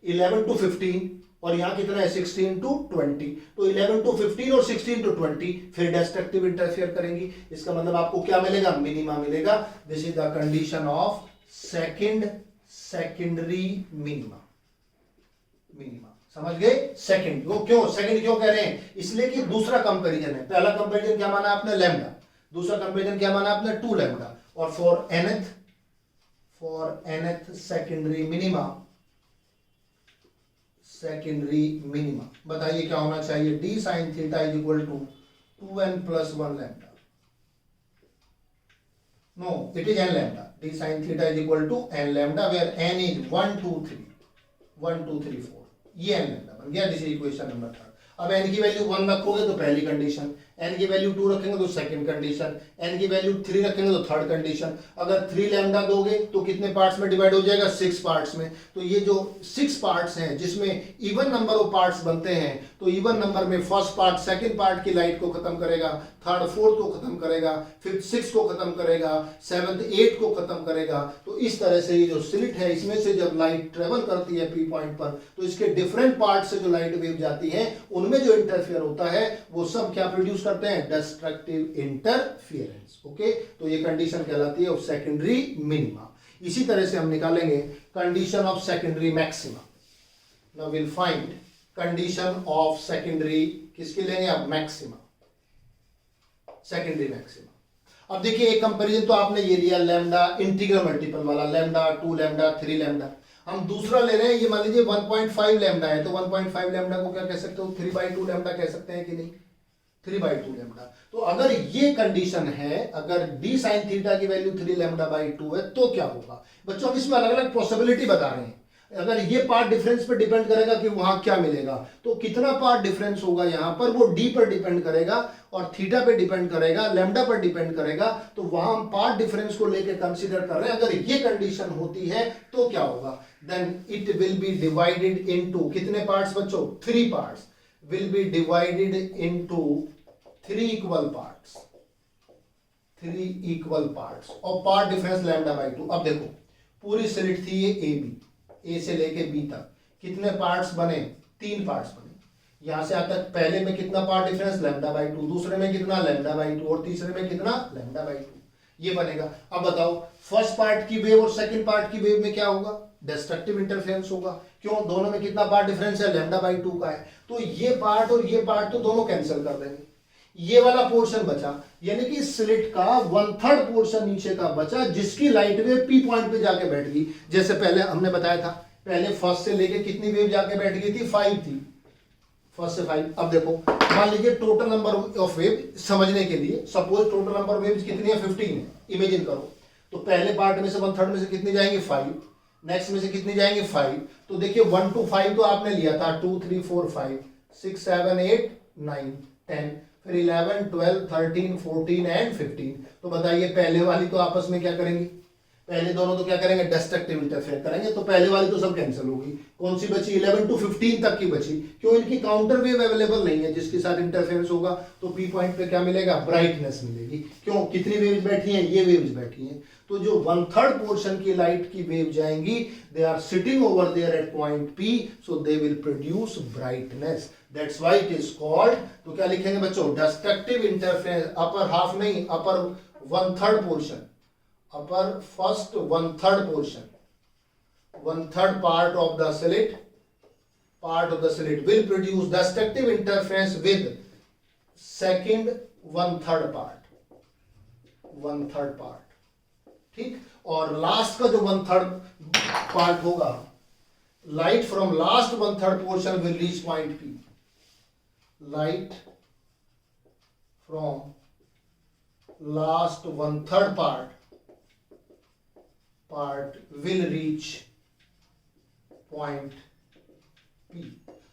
11 to 15 और यहाँ कितना है 16 to 20, तो 11 to 15 और 16 to 20 फिर डिस्ट्रक्टिव इंटरफेयर करेंगी। इसका मतलब आपको क्या मिलेगा, मिनिमा मिलेगा। This is the condition of secondary minima. समझ गए? सेकंड वो क्यों सेकंड क्यों कह रहे हैं, इसलिए कि दूसरा कंपैरिजन है। पहला कंपैरिजन क्या माना आपने, लैम्डा, दूसरा कंपैरिजन क्या माना आपने, 2 लैम्डा, और फॉर nth सेकेंडरी मिनिमा बताइए क्या होना चाहिए, d sin theta is equal to 2n plus 1 lambda. No, it is n lambda. d sin theta is equal to n lambda where n is 1 2 3 4, ये n लैम्डा बन गया। This is equation number 3। अब n की वैल्यू 1 रखोगे तो पहली कंडीशन, n की वैल्यू 2 रखेंगे तो सेकंड कंडीशन, n की वैल्यू 3 रखेंगे तो थर्ड कंडीशन। अगर 3 लैम्डा दोगे तो कितने पार्ट्स में डिवाइड हो जाएगा, 6 पार्ट्स में। तो ये जो 6 पार्ट्स हैं जिसमें इवन नंबर ऑफ पार्ट्स बनते हैं, तो इवन नंबर में फर्स्ट पार्ट सेकंड पार्ट की लाइट को खत्म करेगा, थर्ड फोर्थ को खत्म करेगा, फिफ्थ सिक्स को खत्म करेगा, सेवंथ एट को खत्म करेगा। तो इस तरह से ये जो स्लिट है इसमें से जब लाइट ट्रेवल करती है पी पॉइंट पर, तो इसके डिफरेंट पार्ट से जो लाइट वेव जाती है उनमें जो इंटरफेयर होता है वो सब क्या प्रोड्यूस करते हैं, डिस्ट्रक्टिव इंटरफियरेंस। ओके, तो ये कंडीशन कहलाती है ऑफ सेकेंडरी मिनिमा। इसी तरह से हम निकालेंगे condition of secondary maxima. Now will find condition of secondary, किसके लेंगे आप, मैक्सिमा, सेकेंडरी मैक्सिमा। अब देखिए एक कंपैरिजन तो आपने ये लिया लैम्डा इंटीग्रल मल्टीपल वाला, लैम्डा 2 लैम्डा 3 लैम्डा। हम दूसरा ले रहे हैं, ये मान लीजिए 1.5 लैम्डा है, तो 1.5 लैम्डा को क्या कह सकते हो, 3/2 लैम्डा कह सकते हैं कि नहीं, 3/2 लैम्डा। तो अगर ये कंडीशन है, अगर d sin थीटा की वैल्यू 3 λ/2 है तो क्या होगा बच्चों, हम इसमें अलग अलग पॉसिबिलिटी बता रहे हैं। अगर ये पार्ट डिफरेंस पे डिपेंड करेगा कि वहां क्या मिलेगा, तो कितना पार्ट डिफरेंस होगा यहां पर, वो d पर डिपेंड करेगा और थीटा पे डिपेंड करेगा, लैम्डा पर डिपेंड करेगा। तो वहां हम पार्ट डिफरेंस को लेकर कंसीडर कर रहे हैं। अगर ये कंडीशन होती है तो क्या होगा, then it will be divided into कितने पार्ट्स बच्चों, 3 parts, will be divided into 3 equal parts, 3 equal parts और पार्ट डिफरेंस λ/2। अब देखो पूरी स्लिट थी ये ए से लेके बी तक, कितने पार्ट्स बने, 3 पार्ट्स बने। यहां से आता पहले में कितना पार्ट डिफरेंस λ/2, दूसरे में कितना λ/2 और तीसरे में कितना λ/2, ये बनेगा। अब बताओ फर्स्ट पार्ट की वेव और सेकंड पार्ट की वेव में क्या होगा, डिस्ट्रक्टिव इंटरफेरेंस होगा। क्यों, दोनों में कितना पार्ट डिफरेंस है, λ/2 का है। तो ये पार्ट और ये पार्ट तो दोनों कैंसिल कर देंगे, ये वाला पोर्शन बचा, यानी कि स्लिट का 1/3 पोर्शन नीचे का बचा, जिसकी लाइट वेव पी पॉइंट पे जाके बैठ गई। जैसे पहले हमने बताया था, पहले फर्स्ट से लेके कितनी वेव जाके बैठ गई थी, 5 थी, फर्स्ट से 5। अब देखो मान लीजिए टोटल नंबर ऑफ वेव समझने के लिए, suppose total number of waves कितनी है, 15 है। इमेजिन करो, तो पहले पार्ट में से 1/3 में से कितनी जाएंगे, 5, नेक्स्ट में से कितनी जाएंगे, 5। तो देखिए 1 to 5 तो आपने लिया था, 2 3 4 5 6 7 8 9 10, फिर 11 12 13 14 एंड 15। तो बताइए पहले वाली तो आपस में क्या करेंगी, पहले दोनों तो क्या करेंगे, डिस्ट्रक्टिव इंटरफेयर करेंगे। तो पहले वाली तो सब कैंसिल होगी, कौन सी बची, 11 to 15 तक की बची। क्यों, इनकी काउंटर वेव अवेलेबल नहीं है जिसके साथ इंटरफेरेंस होगा। तो पी पॉइंट पे क्या मिलेगा, ब्राइटनेस मिलेगी। क्यों, कितनी वेव्स बैठी हैं, ये वेव्स बैठी हैं। तो जो 1/3 पोर्शन की लाइट की वेव जाएंगी, they are sitting over there at point P, so they will produce brightness, that's why it is called. तो क्या लिखेंगे बच्चों, डिस्ट्रक्टिव इंटरफेरेंस, अपर हाफ नहीं, upper 1/3 portion, upper first 1/3 portion, 1/3 part of the slit will produce destructive interference with second 1/3 part, ठीक। और लास्ट का जो 1/3 पार्ट होगा, light from last 1/3 portion will reach point P, light from last 1/3 part will reach point P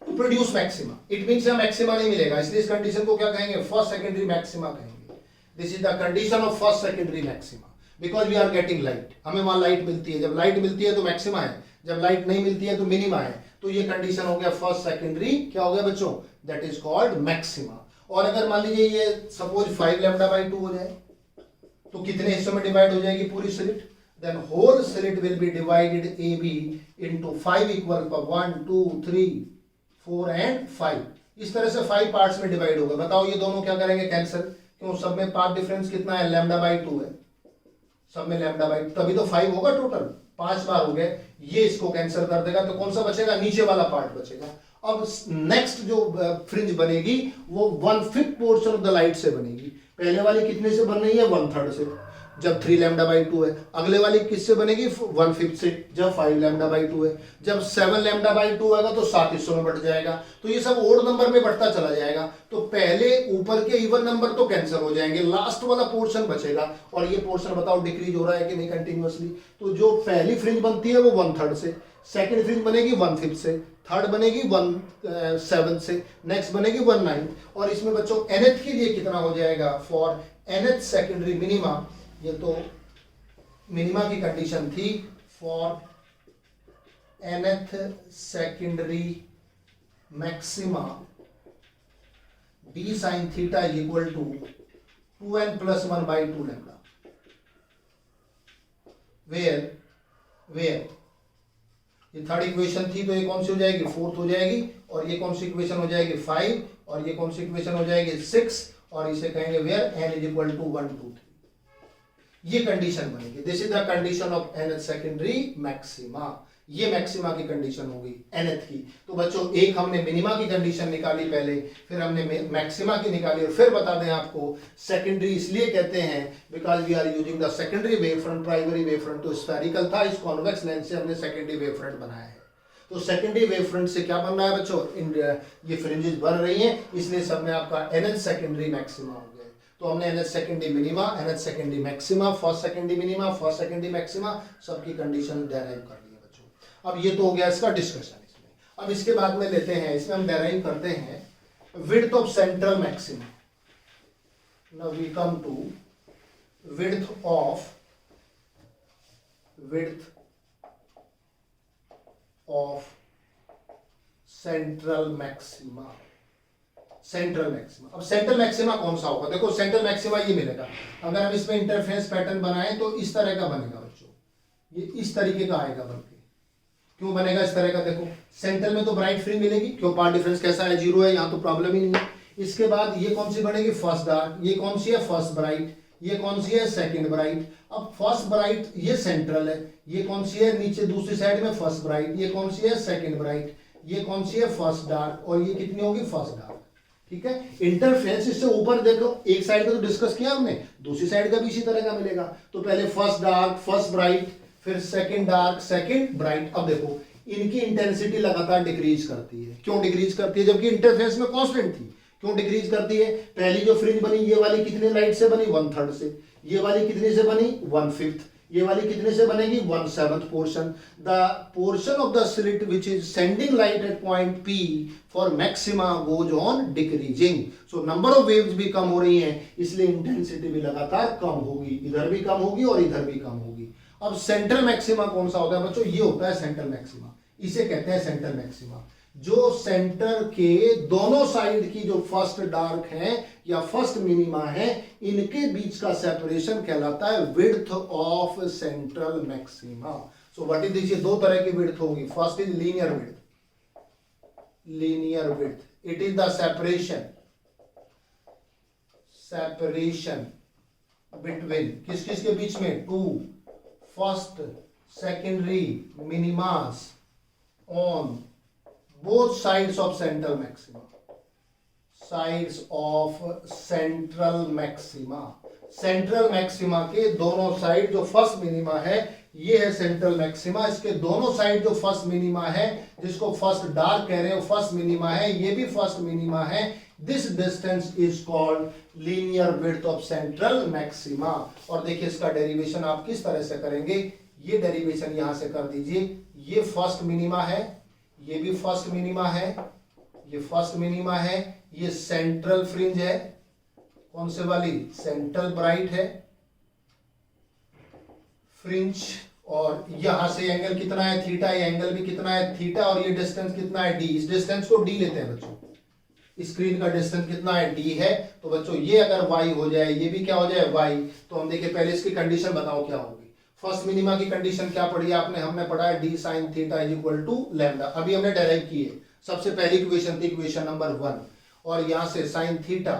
to produce maxima. It means यहाँ maxima नहीं मिलेगा, इसलिए इस कंडीशन को क्या कहेंगे, फर्स्ट सेकेंडरी मैक्सिमा कहेंगे। This is the condition of first secondary maxima, because we are getting light, हमें वहां लाइट मिलती है। जब लाइट मिलती है तो मैक्सिमा है, जब लाइट नहीं मिलती है तो मिनिमा है। तो ये कंडीशन हो गया फर्स्ट सेकेंडरी, क्या हो गया बच्चों, दैट इज कॉल्ड मैक्सिमा। और अगर मान लीजिए ये सपोज 5 λ/2 हो जाए, तो कितने हिस्सों में डिवाइड हो जाएगी पूरी slit, then whole slit will be divided AB into 5 equal 1 2 3 4 and 5, इस तरह से 5 पार्ट्स में डिवाइड होगा। बताओ ये दोनों क्या करेंगे, कैंसिल, क्यों, सब में पाथ डिफरेंस कितना है, λ/2 है, सब में λ/2, तभी तो 5 होगा टोटल, 5 बार हो गए, ये इसको कैंसिल कर देगा, तो कौन सा बचेगा, नीचे वाला पार्ट बचेगा। अब नेक्स्ट जो फ्रिंज बनेगी वो 1/5 पोर्शन ऑफ द लाइट से बनेगी। पहले वाली कितने से बन रही है, 1/3 से, जब 3 λ/2 है। अगले वाली किससे बनेगी, 1/5 से, जब 5 λ/2 है। जब 7 λ/2 होगा तो 7 हिस्सों में बढ़ जाएगा, तो ये सब ओड नंबर में बढ़ता चला जाएगा। तो पहले ऊपर के इवन नंबर तो कैंसिल हो जाएंगे, लास्ट वाला पोर्शन बचेगा, और ये पोर्शन बताओ डिक्रीज हो रहा है कि नहीं कंटिन्यूअसली। तो जो पहली फ्रिंज बनती है वो 1/3 से, सेकेंड फ्रिंज बनेगी 1/5 से, थर्ड बनेगी 1/7 से, नेक्स्ट बनेगी 1/9। और इसमें बच्चों nth के लिए कितना हो जाएगा, फॉर nth सेकेंडरी मिनिमा, ये तो मिनिमा की कंडीशन थी, for nth secondary maxima d sin theta is equal to 2n plus 1/2 lambda, where ये थर्ड इक्वेशन थी, तो ये कौन सी हो जाएगी, फोर्थ हो जाएगी, और ये कौन सी इक्वेशन हो जाएगी, 5, और ये कौन सी इक्वेशन हो जाएगी, 6, और इसे कहेंगे where n is equal to 1, 2, 3। ये कंडीशन बनेगी, this is the condition of nth secondary maxima, ये मैक्सिमा की कंडीशन होगी nth की। तो बच्चों एक हमने मिनिमा की कंडीशन निकाली पहले, फिर हमने मैक्सिमा की निकाली, और फिर बता दें आपको सेकेंडरी इसलिए कहते हैं because we are using the secondary wave front, primary wave front तो स्फेरिकल था, इस कॉन्वेक्स लेंस से हमने सेकेंडरी वेव फ्रंट बनाया है। तो सेकेंडरी वेव फ्रंट से क्या बन रहा है बच्चों, ये फ्रिंजेस बन रही हैं, इसलिए सब में आपका nth सेकेंडरी मैक्सिमा हो गया। तो हमने nth secondary minima, nth secondary maxima, first secondary minima, first secondary maxima, सबकी कंडीशन डेराइव कर ली है बच्चों। अब ये तो हो गया इसका डिस्कशन इसमें। अब इसके बाद में लेते हैं, इसमें हम डेराइव करते हैं width of central maxima. Now we come to width of central maxima. अब सेंट्रल मैक्सिमा कौन सा होगा, देखो सेंट्रल मैक्सिमा ये मिलेगा, अगर हम इसमें इंटरफेरेंस पैटर्न बनाएं तो इस तरह का बनेगा बच्चों, ये इस तरीके का आएगा बनके। क्यों बनेगा इस तरह का, देखो सेंट्रल में तो ब्राइट फ्रिंज मिलेगी, क्यों पार्ट डिफरेंस कैसा है, 0 है, यहाँ तो प्रॉब्लम ही नहीं है। इसके बाद ये कौन सी बनेगी, फर्स्ट डार्क, ये कौन सी है, फर्स्ट ब्राइट, ये कौन सी है, सेकंड ब्राइट। अब फर्स्ट ब्राइट ये सेंट्रल है, ये कौन सी है, नीचे दूसरी साइड में फर्स्ट ब्राइट, ये कौन सी है, सेकंड ब्राइट, ये कौन सी है, फर्स्ट डार्क, और ये कितनी होगी, फर्स्ट डार्क। ठीक है, इंटरफेरेंस इससे ऊपर देखो, एक साइड का तो डिस्कस किया हमने, दूसरी साइड का भी इसी तरह का मिलेगा। तो पहले फर्स्ट डार्क, फर्स्ट ब्राइट, फिर सेकंड डार्क, सेकंड ब्राइट। अब देखो इनकी इंटेंसिटी लगातार डिक्रीज करती है, क्यों डिक्रीज करती है, जबकि इंटरफेरेंस में कांस्टेंट थी, क्यों डिक्रीज करती है, पहली जो फ्रिंज बनी ये वाली कितने लाइट से बनी, 1/3 से, ये वाली कितने से बनी, 1/5, ये वाली कितने से बनेगी, 1/7 portion. The portion of the slit which is sending light at point P for maxima goes on decreasing. So number of waves भी कम हो रही हैं, इसलिए इंटेंसिटी भी लगातार कम होगी, इधर भी कम होगी और इधर भी कम होगी। अब सेंट्रल मैक्सिमा कौन सा होता है बच्चों, ये होता है सेंट्रल मैक्सिमा, इसे कहते हैं सेंट्रल मैक्सिमा। जो सेंटर के दोनों साइड की जो फर्स्ट डार्क है या फर्स्ट मिनिमा है, इनके बीच का सेपरेशन कहलाता है width of central maxima. So what is this, ये दो तरह की विड्थ होगी, first is linear width, it is the separation between किस किस के बीच में, two first secondary minimas on both sides of central maxima, central maxima के दोनों साइड जो फर्स्ट मिनिमा है ये है सेंट्रल मैक्सिमा, इसके दोनों साइड जो फर्स्ट मिनिमा है जिसको फर्स्ट डार्क कह रहे हो फर्स्ट मिनिमा है, ये भी फर्स्ट मिनिमा है। This distance is called linear width of central maxima. और देखिए इसका डेरिवेशन आप किस तरह से करेंगे, ये डेरिवेशन यहां से कर दीजिए, ये फर्स्ट मिनिमा है, ये भी फर्स्ट मिनिमा है, ये फर्स्ट मिनिमा है, ये सेंट्रल फ्रिंज है, कौन से वाली, सेंट्रल ब्राइट है फ्रिंज, और यहां से एंगल कितना है, थीटा, ये एंगल भी कितना है, थीटा, और ये डिस्टेंस कितना है, डी। इस डिस्टेंस को डी लेते हैं बच्चों, स्क्रीन का डिस्टेंस कितना है, डी है। तो बच्चों ये अगर y हो जाए, ये भी क्या हो जाए, y, तो हम देखिए पहले इसकी कंडीशन बताओ क्या होगी। फर्स्ट मिनिमा की कंडीशन क्या पढ़ी आपने, हमने पढ़ा है d sin theta is equal to lambda, अभी हमने डेराइव की है। सबसे पहली इक्वेशन थी इक्वेशन नंबर 1, और यहां से sine theta,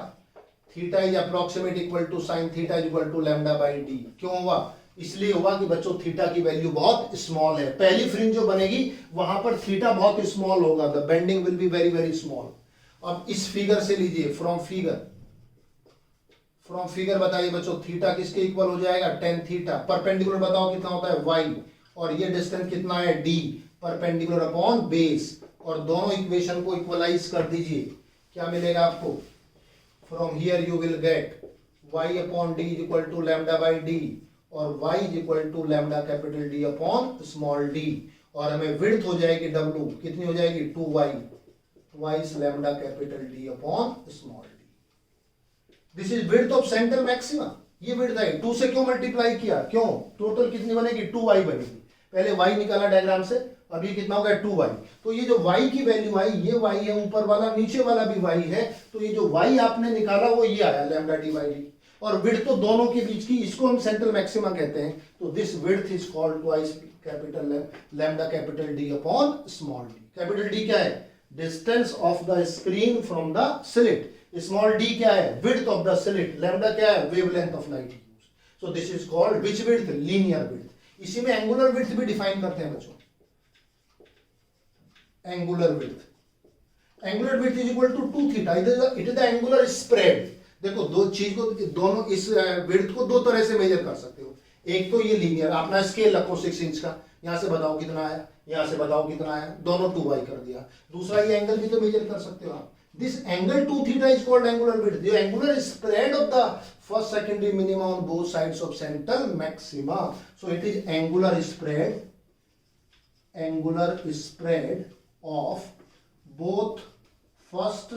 theta is approximate equal to sine theta is equal to lambda by d. क्यों हुआ? इसलिए हुआ कि बच्चों थीटा की वैल्यू बहुत स्मॉल है, पहली फ्रिंज जो बनेगी वहां पर थीटा बहुत स्मॉल होगा, the bending will be very very small. अब इस फिगर से लीजिए, फ्रॉम फिगर बताइए बच्चों थीटा किसके इक्वल हो जाएगा? Tan theta. परपेंडिकुलर बताओ कितना होता है? y, और ये डिस्टेंस कितना है? d, परपेंडिकुलर अपॉन बेस, और दोनों इक्वेशन को इक्वलाइज कर दीजिए, क्या मिलेगा आपको? From here you will get y upon d is equal to lambda by d, और y is equal to lambda capital D upon small d, और हमें विड्थ हो जाएगी w, कितनी हो जाएगी? 2y, twice lambda capital D upon small d। This is width of centre maxima. ये विड्थ है, 2 से क्यों मल्टीप्लाई किया? क्यों? टोटल कितनी बनेगी? 2y बनेगी। पहले y निकाला डायग्राम से, अब ये कितना हो गया? 2y। तो ये जो y की वैल्यू आई, ये y है, ऊपर वाला नीचे वाला भी y है, तो ये जो y आपने निकाला वो ये आया लैम्डा डी बाई डी, और विड्थ तो दोनों के बीच की, इसको हम सेंट्रल मैक्सिमा कहते हैं। तो this width is called twice capital lambda capital D upon small d। Capital D क्या है? Distance of the screen from the slit. Small d क्या है? Width of the slit. Lambda क्या है? Wavelength of light use. So this is called which width? Linear width. इसी में एंगुलर विड्थ भी डिफाइन करते हैं बच्चों, angular width. Angular width is equal to 2 theta, it is the angular spread. देखो दो चीज को, दोनों इस विड्थ को दो तरह से मेजर कर सकते हो। एक तो ये लीनियर, अपना स्केल रखो 6 इंच का, यहां से बताओ कितना आया, यहां से बताओ कितना आया, दोनों 2y कर दिया। दूसरा ये एंगल भी तो मेजर कर सकते हो आप। This angle 2 theta is called angular width, the angular spread of the first secondary minima on both sides of central maxima. So it is angular spread of both first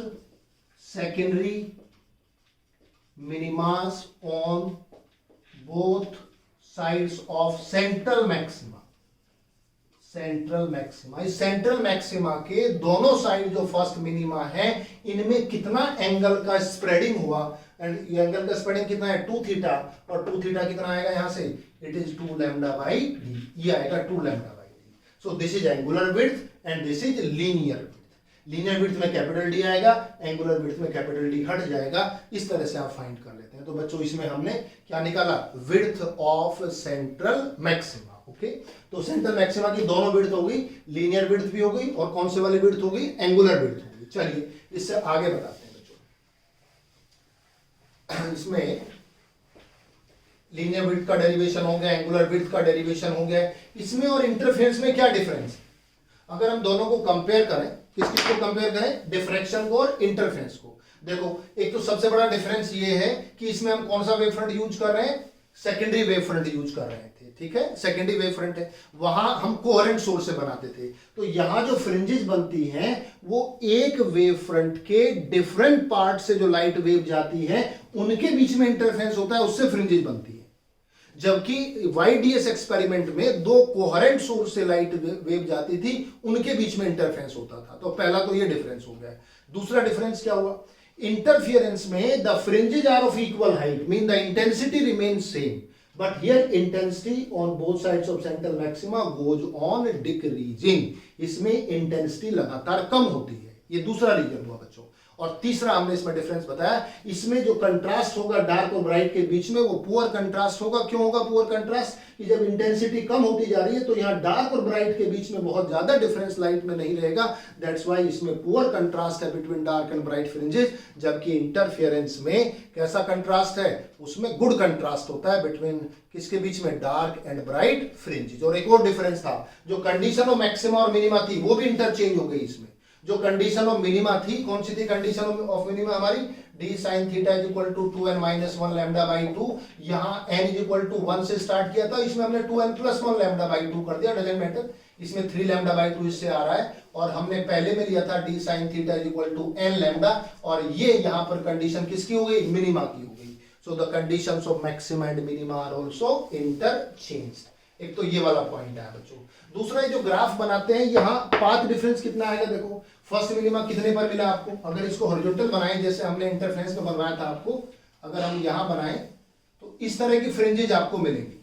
secondary minimas on both sides of central maxima। इस सेंट्रल मैक्सिमा के दोनों साइड जो फर्स्ट मिनिमा है, इनमें कितना एंगल का स्प्रेडिंग हुआ, एंड ये एंगल का स्प्रेडिंग कितना है? 2 थीटा, और 2 थीटा कितना आएगा यहां से? It is 2 lambda by D, ये आएगा 2 lambda by D. So this is angular width and this is linear width. Linear width में कैपिटल D आएगा, एंगुलर विड्थ में कैपिटल D हट जाएगा। इस तरह से आप फाइंड कर लेते हैं। तो बच्चों इसमें हमने क्या निकाला? Width of central maxima. Okay, तो सेंट्रल मैक्सिमा की दोनों विड्थ हो गई, लीनियर विड्थ भी हो गई, और कौन से वाली विड्थ हो गई? एंगुलर विड्थ हो गई। चलिए इससे आगे बताते हैं बच्चों। इसमें लीनियर विड्थ का डेरिवेशन हो गया, एंगुलर विड्थ का डेरिवेशन हो गया। इसमें और इंटरफेरेंस में क्या डिफरेंस? अगर हम दोनों को कंपेयर करें, किस किस को कंपेयर करें? डिफ्रैक्शन को और इंटरफेरेंस को। देखो एक तो सबसे बड़ा डिफरेंस ये है कि इसमें हम कौन सा वेव फ्रंट यूज कर रहे हैं? सेकेंडरी वेव फ्रंट यूज कर रहे थे, ठीक है, सेकेंडरी वेव फ्रंट है। वहां हम कोहेरेंट सोर्स से बनाते थे, तो यहां जो फ्रिंजेस बनती हैं वो एक वेव फ्रंट के डिफरेंट पार्ट से जो लाइट वेव जाती है उनके बीच में इंटरफेरेंस होता है, उससे फ्रिंजेस बनती है। जबकि YDS एक्सपेरिमेंट में 2 कोहेरेंट सोर्स से लाइट वेव जाती थी, उनके बीच में इंटरफेरेंस होता था। तो पहला तो ये डिफरेंस हो गया। दूसरा डिफरेंस क्या हुआ? इंटरफियरेंस में the fringes are of equal height, mean the intensity remains same, but here intensity on both sides of central maxima goes on decreasing. इसमें इंटेंसिटी लगातार कम होती है। ये दूसरा रीजन हुआ बच्चों। और तीसरा हमने इसमें डिफरेंस बताया, इसमें जो कंट्रास्ट होगा डार्क और ब्राइट के बीच में, वो पुअर कंट्रास्ट होगा। क्यों होगा पुअर कंट्रास्ट? कि जब इंटेंसिटी कम होती जा रही है तो यहाँ डार्क और ब्राइट के बीच में बहुत ज्यादा डिफरेंस लाइट में नहीं रहेगा। दैट्स व्हाई इसमें पुअर कंट्रास्ट है between dark and bright fringes. जबकि इंटरफियरेंस में कैसा कंट्रास्ट है? उसमें गुड कंट्रास्ट होता है बिटवीन किसके बीच में? Dark and bright fringes. और एक और डिफरेंस था, जो कंडीशन ऑफ मैक्सिमा और मिनिमा थी वो भी इंटरचेंज हो गई। इसमें जो कंडीशन ऑफ मिनिमा थी, कौन सी थी कंडीशन ऑफ मिनिमा हमारी? d sin theta is equal to 2n minus 1 lambda by 2। यहाँ n इज इक्वल टू 1 से स्टार्ट किया था, इसमें हमने 2n प्लस 1 लैम्डा बाई 2 कर दिया, डजंट मैटर। इसमें 3 लैम्डा बाई 2 इससे आ रहा है, और हमने पहले में लिया था d sin theta is equal to n lambda, और ये यहाँ पर कंडीशन किसकी हो गई? मिनिमा की हो गई। So the conditions of maxima and minima are also interchanged. एक तो ये वाला पॉइंट है बच्चों। दूसरा ये जो ग्राफ बनाते हैं, यहाँ पाथ डिफरेंस कितना आएगा? देखो फर्स्ट मिनिमा कितने पर मिला आपको? अगर इसको हॉरिजॉन्टल बनाएं जैसे हमने इंटरफेरेंस में बनवाया था आपको, अगर हम यहां बनाएं तो इस तरह की फ्रिंजेज आपको मिलेंगी,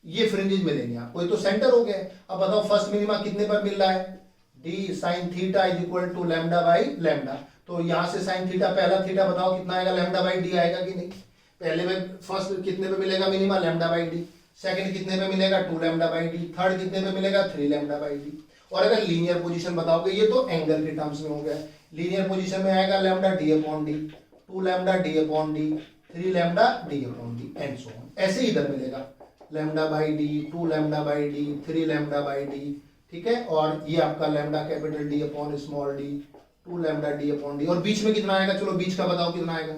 ये फ्रिंजेज मिलेंगे आपको। ये तो सेंटर हो गए। अब बताओ फर्स्ट मिनिमा कितने पर मिल रहा है? D sine theta is equal to lambda by lambda. तो यहां से साइन थीटा, पहला थीटा बताओ कितना आएगा, लैम्डा बाई डी आएगा कि नहीं। पहले में फर्स्ट कितने पे मिलेगा minima, lambda by D. Second कितने पे मिलेगा, 2 लैम्डा बाई डी। थर्ड कितने पे मिलेगा, 3 लैम्डा बाई डी। और अगर लीनियर पोजीशन बताओगे, ये तो एंगल के टर्म्स में हो गया, लीनियर पोजीशन में आएगा lambda D upon D, 2 lambda D upon D, 3 lambda D upon D and so on. ऐसे ही इधर मिलेगा lambda by D, 2 lambda by D, 3 lambda by D, ठीक है। और ये आपका lambda capital D upon small D, 2 lambda D upon D. और बीच में कितना आएगा, चलो बीच का बताओ कितना आएगा।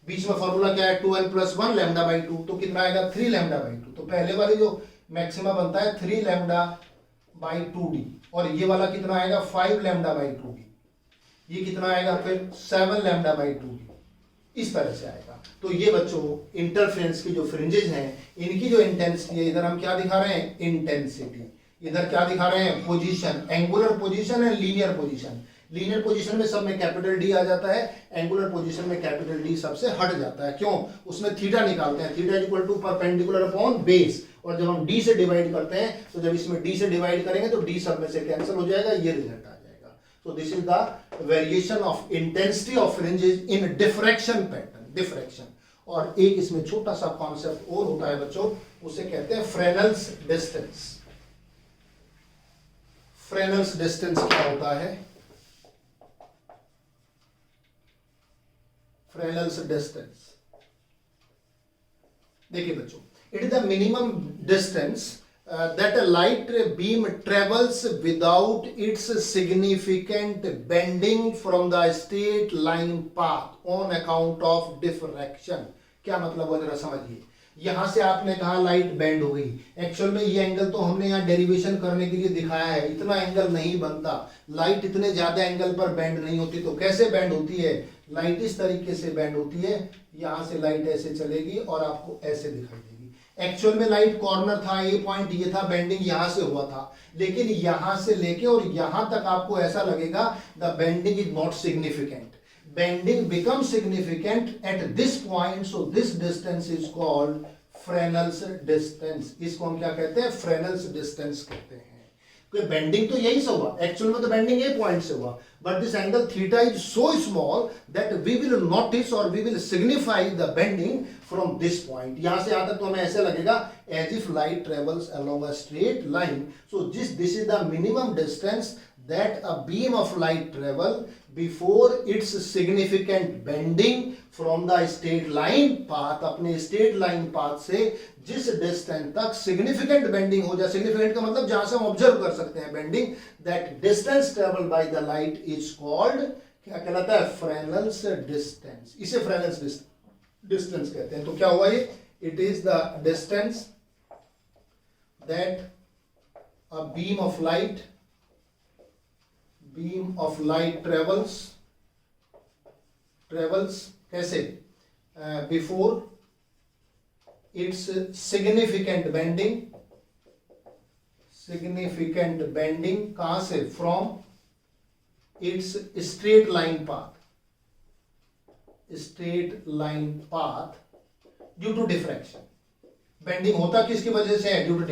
बीच में फॉर्मूला क्या है, 2n + 1 लैम्डा बाई 2, तो कितना आएगा 3 लैम्डा बाई 2। तो पहले वाले जो मैक्सिमा बनता है 3 लैम्डा बाई 2d, और ये वाला कितना आएगा 5 लैम्डा बाई 2d। ये कितना आएगा फिर 7 लैम्डा बाई 2d। इस तरह से आएगा। तो ये बच्चों इंटरफेरेंस की जो फ्रिंजेस हैं, इनकी जो इंटेंसिटी है, इधर हम क्या दिखा रहे हैं, इंटेंसिटी। इधर क्या दिखा रहे हैं, position, angular position and linear position. Linear position में सब में कैपिटल डी आ जाता है, एंगुलर पोजीशन में कैपिटल डी सबसे हट जाता है। क्यों, उसमें थीटा निकालते हैं, theta equal to perpendicular upon base. और जब हम डी से डिवाइड करते हैं, तो जब इसमें डी से डिवाइड करेंगे तो डी सब में से कैंसिल हो जाएगा, ये रिजल्ट आ जाएगा। So this is the variation of intensity of fringes in diffraction pattern, diffraction। और एक इसमें छोटा सा कॉन्सेप्ट और होता है बच्चों, उसे कहते हैं फ्रेनेल्स डिस्टेंस। फ्रेनेल्स डिस्टेंस क्या होता है, फ्रेनेल्स डिस्टेंस देखिए बच्चों, it is the minimum distance that a light beam travels without its significant bending from the straight line path on account of diffraction। क्या मतलब वो जरा समझिए। यहां से आपने कहा लाइट बेंड हो गई, एक्चुअल में ये एंगल तो हमने यहाँ डेरिवेशन करने के लिए दिखाया है, इतना एंगल नहीं बनता, लाइट इतने ज्यादा एंगल पर बेंड नहीं होती। तो कैसे बेंड होती है, लाइट इस तरीके से बेंड होती है, यहां से लाइट ऐसे चलेगी और आपको ऐसे दिखाई देगी। एक्चुअल में लाइट कॉर्नर था, ये पॉइंट ये था, बेंडिंग यहां से हुआ था, लेकिन यहां से लेके और यहां तक आपको ऐसा लगेगा the bending is not significant. Bending become significant at this point, so this distance is called Fresnel's distance. इसको हम क्या कहते हैं, फ्रेनेल्स डिस्टेंस कहते हैं। बेंडिंग तो यही से हुआ, एक्चुअल में तो बेंडिंग ए पॉइंट से हुआ, but this angle theta is so small that we will notice और we will signify the bending from this point. यहां से यहां तक तो हमें ऐसे लगेगा as if light travels along a straight line. So this is the minimum distance that a beam of light travel before its significant bending from the straight line path। अपने straight line path से जिस distance तक significant bending हो जाए, significant का मतलब जहां से हम observe कर सकते हैं bending, that distance traveled by the light is called, क्या कहलाता है, Fresnel's distance। इसे Fresnel's distance कहते हैं। तो क्या हुआ ये, it is the distance that a beam of light travels कैसे, before its significant bending कहां से, from its straight line path due to diffraction। Bending होता किसकी वजह से है, due to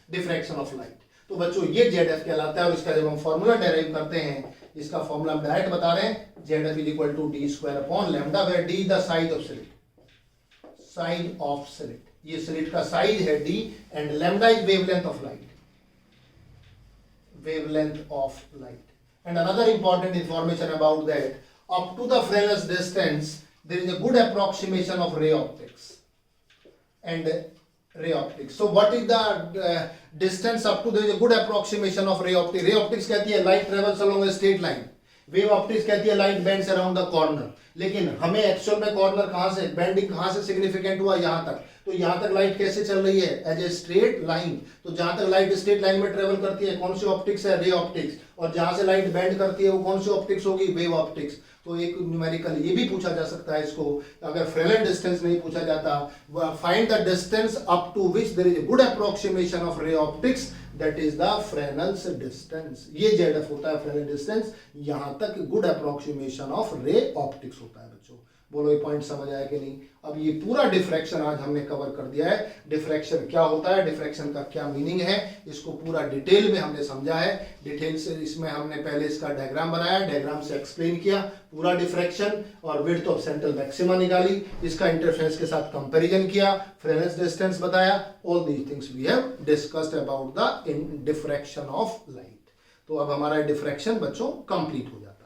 diffraction of light. तो बच्चों ये ZF कहलाता है, और इसका जब हम फॉर्मूला डेराइव करते हैं, इसका फॉर्मूला हम डायरेक्ट बता रहे हैं, ZF is equal to d square upon lambda, where d the size of slit. ये स्लिट का साइज है d, and lambda is wavelength of light. And another important information about that, up to the Fresnel's distance there is a good approximation of ray optics and ray optics। So what is the distance up to, there is a good approximation of ray optics। ray optics कहती है light travels along a straight line, wave optics कहती है light bends around the corner। लेकिन हमें एक्चुअल में कॉर्नर कहां से, बेंडिंग कहां से सिग्निफिकेंट हुआ, यहां तक। तो यहां तक लाइट कैसे चल रही है, एज ए स्ट्रेट लाइन। तो जहां तक लाइट स्ट्रेट लाइन में ट्रेवल करती है, कौन सी ऑप्टिक्स है, रे ऑप्टिक्स। और जहां से लाइट बेंड करती है, वो कौन सी ऑप्टिक्स होगी, वेव ऑप्टिक्स। तो एक न्यूमेरिकल ये भी पूछा जा सकता है इसको, अगर फ्रेनेल डिस्टेंस नहीं पूछा जाता, find the distance up to which there is a good approximation of ray optics, that is the Fresnel's distance. ये ZF होता है फ्रेनेल डिस्टेंस, यहां तक good approximation of ray optics होता है बच्चों। बोलो ये पॉइंट समझ आया कि नहीं। अब ये पूरा डिफ्रैक्शन आज हमने कवर कर दिया है। डिफ्रैक्शन क्या होता है, डिफ्रैक्शन का क्या मीनिंग है, इसको पूरा डिटेल में हमने समझा है। डिटेल से इसमें हमने पहले इसका डायग्राम बनाया, डायग्राम से एक्सप्लेन किया पूरा डिफ्रैक्शन और विड्थ ऑफ सेंट्रल मैक्सिमा निकाली, इसका इंटरफेरेंस के साथ कंपैरिजन किया, फ्रेनेस डिस्टेंस बताया। All these things we have discussed about the diffraction of light. तो अब हमारा डिफ्रैक्शन बच्चों कंप्लीट हो जाता है।